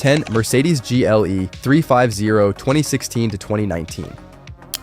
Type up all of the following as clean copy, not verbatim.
10. Mercedes GLE 350 2016 to 2019.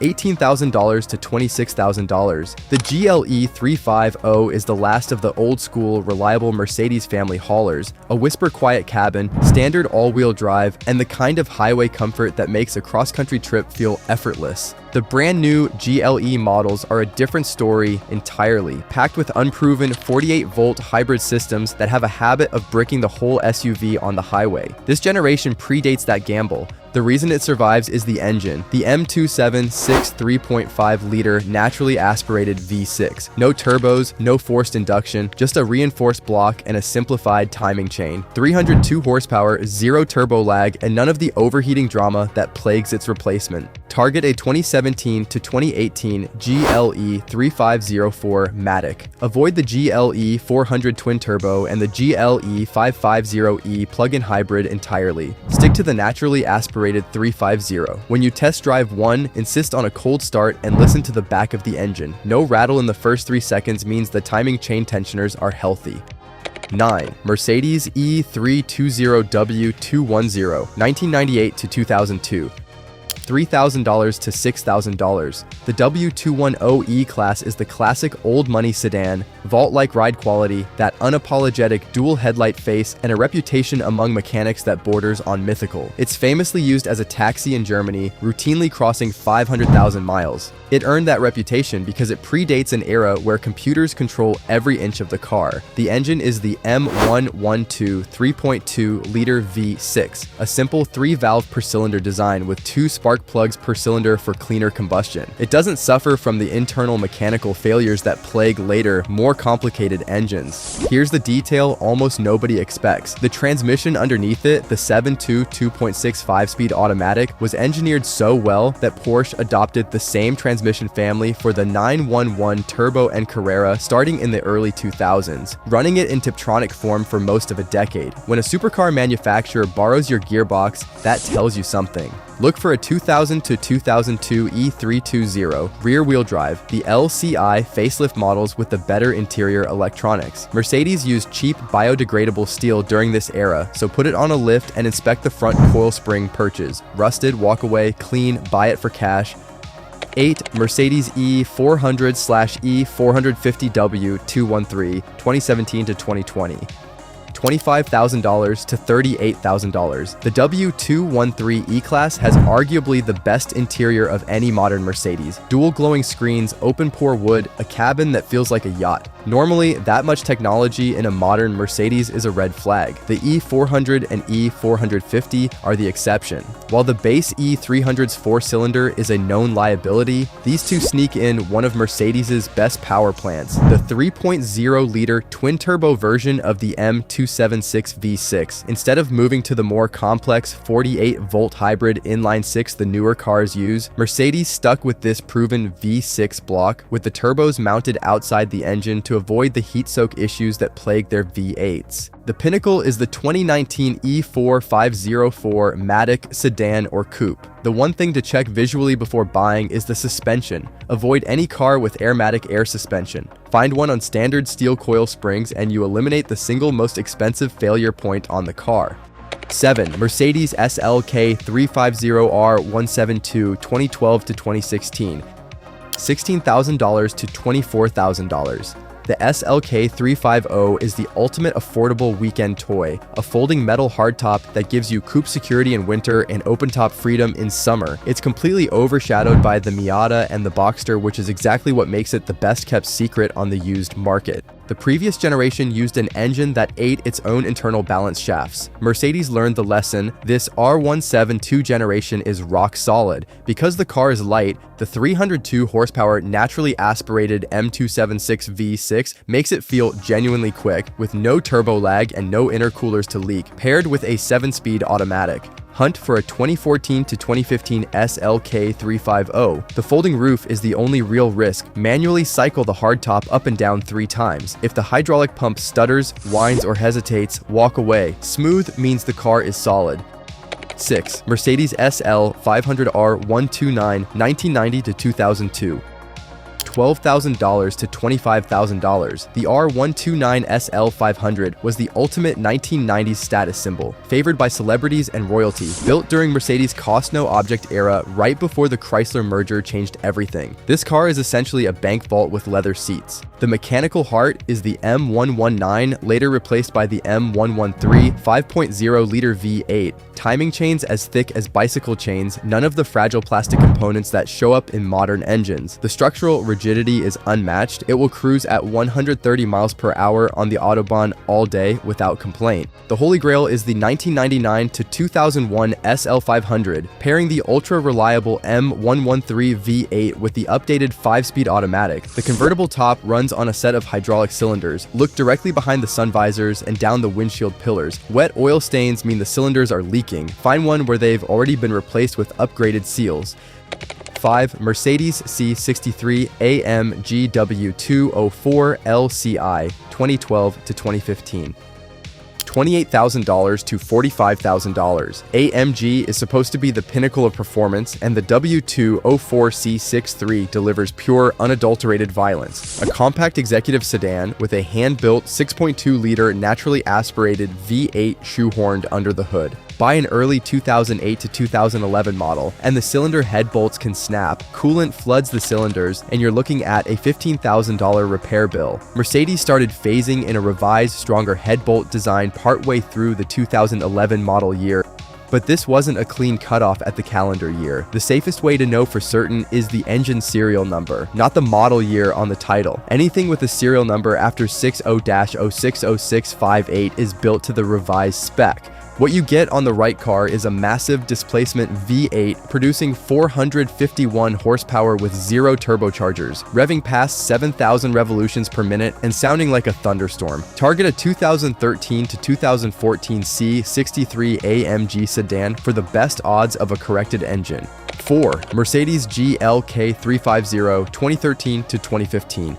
$18,000 to $26,000. The GLE 350 is the last of the old-school, reliable Mercedes family haulers, a whisper-quiet cabin, standard all-wheel drive, and the kind of highway comfort that makes a cross-country trip feel effortless. The brand new GLE models are a different story entirely, packed with unproven 48-volt hybrid systems that have a habit of bricking the whole SUV on the highway. This generation predates that gamble. The reason it survives is the engine, the M276 3.5-liter naturally aspirated V6. No turbos, no forced induction, just a reinforced block and a simplified timing chain. 302 horsepower, zero turbo lag, and none of the overheating drama that plagues its replacement. Target a 2017 to 2018 GLE 3504 Matic. Avoid the GLE 400 twin-turbo and the GLE 550E plug-in hybrid entirely. Stick to the naturally aspirated 350. When you test drive one, insist on a cold start and listen to the back of the engine. No rattle in the first 3 seconds means the timing chain tensioners are healthy. 9. Mercedes E320 W210 1998 to 2002. $3,000 to $6,000. The W210 E-Class is the classic old money sedan, vault-like ride quality, that unapologetic dual headlight face, and a reputation among mechanics that borders on mythical. It's famously used as a taxi in Germany, routinely crossing 500,000 miles. It earned that reputation because it predates an era where computers control every inch of the car. The engine is the M112 3.2-liter V6, a simple 3-valve per cylinder design with 2 spark plugs per cylinder for cleaner combustion. It doesn't suffer from the internal mechanical failures that plague later, more complicated engines. Here's the detail almost nobody expects. The transmission underneath it, the 7.2 2.6 5-speed automatic, was engineered so well that Porsche adopted the same transmission family for the 911 Turbo and Carrera starting in the early 2000s, running it in Tiptronic form for most of a decade. When a supercar manufacturer borrows your gearbox, that tells you something. Look for a 2000 to 2002 E320 rear-wheel drive, the LCI facelift models with the better interior electronics. Mercedes used cheap biodegradable steel during this era, so put it on a lift and inspect the front coil spring perches. Rusted, walk away, clean, buy it for cash. 8. Mercedes E400/E450W 213 2017 to 2020. $25,000 to $38,000. The W213 E-Class has arguably the best interior of any modern Mercedes. Dual glowing screens, open-pore wood, a cabin that feels like a yacht. Normally, that much technology in a modern Mercedes is a red flag. The E400 and E450 are the exception. While the base E300's 4-cylinder is a known liability, these two sneak in one of Mercedes's best power plants, the 3.0-liter twin-turbo version of the M276 V6. Instead of moving to the more complex 48-volt hybrid inline-6 the newer cars use, Mercedes stuck with this proven V6 block with the turbos mounted outside the engine to avoid the heat soak issues that plague their V8s. The pinnacle is the 2019 E4504 Matic sedan or coupe. The one thing to check visually before buying is the suspension. Avoid any car with Airmatic air suspension. Find one on standard steel coil springs and you eliminate the single most expensive failure point on the car. 7. Mercedes SLK 350R 172 2012 to 2016. $16,000 to $24,000. The SLK 350 is the ultimate affordable weekend toy, a folding metal hardtop that gives you coupe security in winter and open-top freedom in summer. It's completely overshadowed by the Miata and the Boxster, which is exactly what makes it the best-kept secret on the used market. The previous generation used an engine that ate its own internal balance shafts. Mercedes learned the lesson. This R172 generation is rock solid. Because the car is light, the 302 horsepower naturally aspirated M276 V6 makes it feel genuinely quick, with no turbo lag and no intercoolers to leak, paired with a 7-speed automatic. Hunt for a 2014 to 2015 SLK 350. The folding roof is the only real risk. Manually cycle the hardtop up and down 3 times. If the hydraulic pump stutters, whines, or hesitates, walk away. Smooth means the car is solid. 6. Mercedes SL 500R 129 1990 to 2002. $12,000 to $25,000. The R129 SL500 was the ultimate 1990s status symbol, favored by celebrities and royalty. Built during Mercedes' cost-no-object era right before the Chrysler merger changed everything. This car is essentially a bank vault with leather seats. The mechanical heart is the M119, later replaced by the M113 5.0-liter V8. Timing chains as thick as bicycle chains, none of the fragile plastic components that show up in modern engines. The structural rigidity is unmatched. It will cruise at 130 miles per hour on the Autobahn all day without complaint. The holy grail is the 1999 to 2001 SL500, pairing the ultra-reliable M113 V8 with the updated 5-speed automatic. The convertible top runs on a set of hydraulic cylinders. Look directly behind the sun visors and down the windshield pillars. Wet oil stains mean the cylinders are leaking. Find one where they've already been replaced with upgraded seals. 5. Mercedes C63 AMG W204 LCI 2012 to 2015. $28,000 to $45,000. AMG is supposed to be the pinnacle of performance, and the W204 C63 delivers pure, unadulterated violence. A compact executive sedan with a hand-built 6.2-liter naturally aspirated V8 shoehorned under the hood. Buy an early 2008 to 2011 model, and the cylinder head bolts can snap, coolant floods the cylinders, and you're looking at a $15,000 repair bill. Mercedes started phasing in a revised, stronger head bolt design partway through the 2011 model year. But this wasn't a clean cutoff at the calendar year. The safest way to know for certain is the engine serial number, not the model year on the title. Anything with a serial number after 60-060658 is built to the revised spec. What you get on the right car is a massive displacement V8 producing 451 horsepower with 0 turbochargers, revving past 7,000 revolutions per minute and sounding like a thunderstorm. Target a 2013 to 2014 C63 AMG sedan for the best odds of a corrected engine. 4. Mercedes GLE 350 2013 to 2015.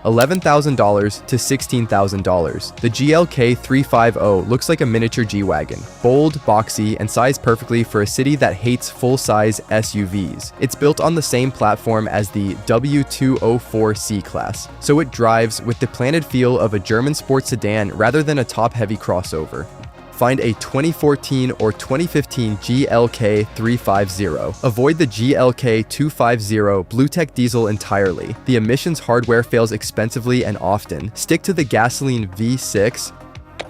$11,000 to $16,000. The GLE 350 looks like a miniature G-Wagon. Bold, boxy, and sized perfectly for a city that hates full-size SUVs. It's built on the same platform as the W204 C-Class, so it drives with the planted feel of a German sports sedan rather than a top-heavy crossover. Find a 2014 or 2015 GLE 350. Avoid the GLE 250 BlueTech diesel entirely. The emissions hardware fails expensively and often. Stick to the gasoline V6.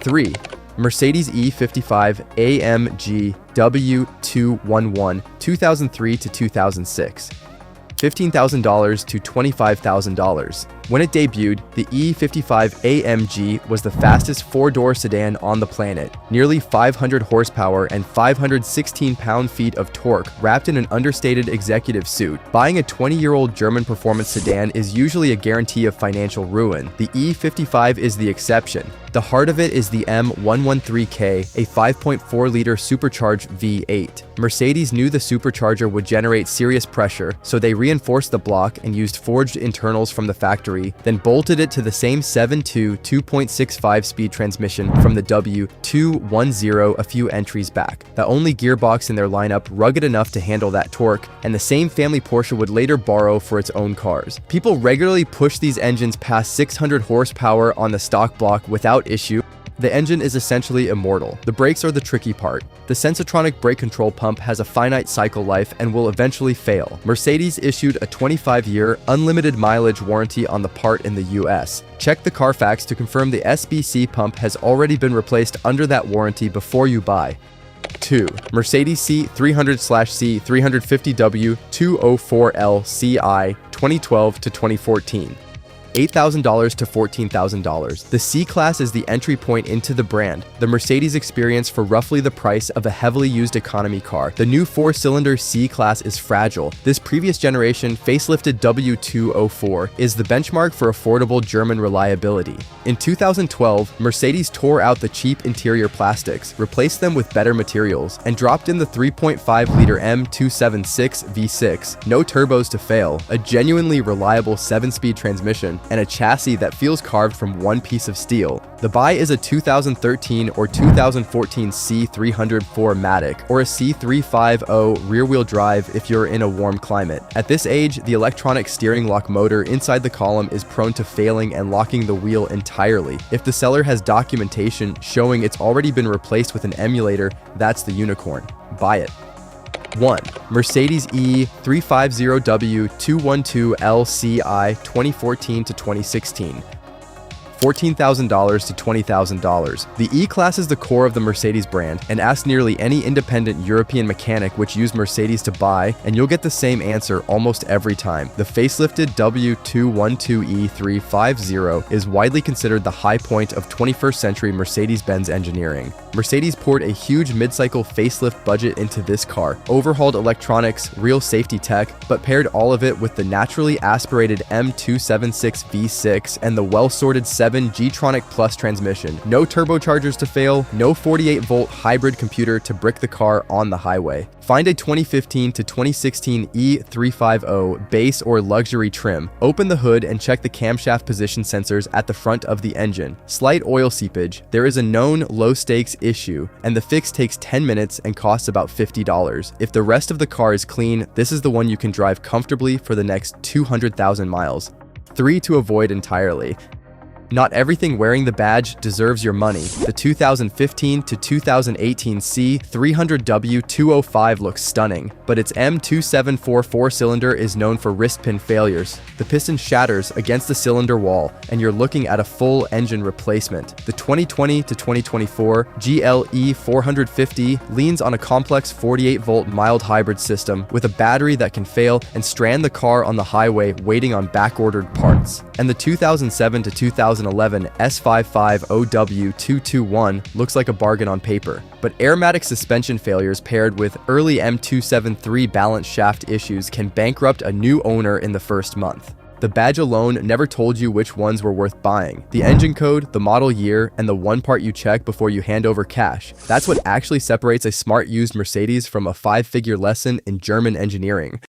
3. Mercedes E55 AMG W211 2003 to 2006. $15,000 to $25,000. When it debuted, the E55 AMG was the fastest four-door sedan on the planet. Nearly 500 horsepower and 516 pound-feet of torque wrapped in an understated executive suit. Buying a 20-year-old German performance sedan is usually a guarantee of financial ruin. The E55 is the exception. The heart of it is the M113K, a 5.4-liter supercharged V8. Mercedes knew the supercharger would generate serious pressure, so they reinforced the block and used forged internals from the factory, then bolted it to the same 7.2 2.65-speed transmission from the W210 a few entries back. The only gearbox in their lineup rugged enough to handle that torque, and the same family Porsche would later borrow for its own cars. People regularly push these engines past 600 horsepower on the stock block without issue. The engine is essentially immortal. The brakes are the tricky part. The Sensotronic brake control pump has a finite cycle life and will eventually fail. Mercedes issued a 25-year, unlimited mileage warranty on the part in the US. Check the Carfax to confirm the SBC pump has already been replaced under that warranty before you buy. 2. Mercedes C300/C350W 204L CI 2012 to 2014. $8,000 to $14,000. The C-Class is the entry point into the brand, the Mercedes experience for roughly the price of a heavily used economy car. The new 4-cylinder C-Class is fragile. This previous generation facelifted W204 is the benchmark for affordable German reliability. In 2012, Mercedes tore out the cheap interior plastics, replaced them with better materials, and dropped in the 3.5-liter M276 V6. No turbos to fail, a genuinely reliable 7-speed transmission, and a chassis that feels carved from one piece of steel. The buy is a 2013 or 2014 C300 4MATIC or a C350 rear-wheel drive if you're in a warm climate. At this age, the electronic steering lock motor inside the column is prone to failing and locking the wheel entirely. If the seller has documentation showing it's already been replaced with an emulator, that's the unicorn. Buy it. 1. Mercedes E350 W212 LCI 2014 to 2016. $14,000 to $20,000. The E-Class is the core of the Mercedes brand, and ask nearly any independent European mechanic which used Mercedes to buy, and you'll get the same answer almost every time. The facelifted W212 E350 is widely considered the high point of 21st century Mercedes-Benz engineering. Mercedes poured a huge mid-cycle facelift budget into this car, overhauled electronics, real safety tech, but paired all of it with the naturally aspirated M276 V6 and the well-sorted 7 G-Tronic Plus transmission. No turbochargers to fail, no 48-volt hybrid computer to brick the car on the highway. Find a 2015 to 2016 E350 base or luxury trim. Open the hood and check the camshaft position sensors at the front of the engine. Slight oil seepage. There is a known low-stakes issue, and the fix takes 10 minutes and costs about $50. If the rest of the car is clean, this is the one you can drive comfortably for the next 200,000 miles. 3 to avoid entirely. Not everything wearing the badge deserves your money. The 2015 to 2018 C300W205 looks stunning, but its M2744 cylinder is known for wrist pin failures. The piston shatters against the cylinder wall, and you're looking at a full engine replacement. The 2020 to 2024 GLE 450 leans on a complex 48-volt mild hybrid system with a battery that can fail and strand the car on the highway waiting on back-ordered parts. And the 2007 to 2011 S55OW221 looks like a bargain on paper. But airmatic suspension failures paired with early M273 balance shaft issues can bankrupt a new owner in the first month. The badge alone never told you which ones were worth buying. The engine code, the model year, and the one part you check before you hand over cash. That's what actually separates a smart used Mercedes from a 5-figure lesson in German engineering.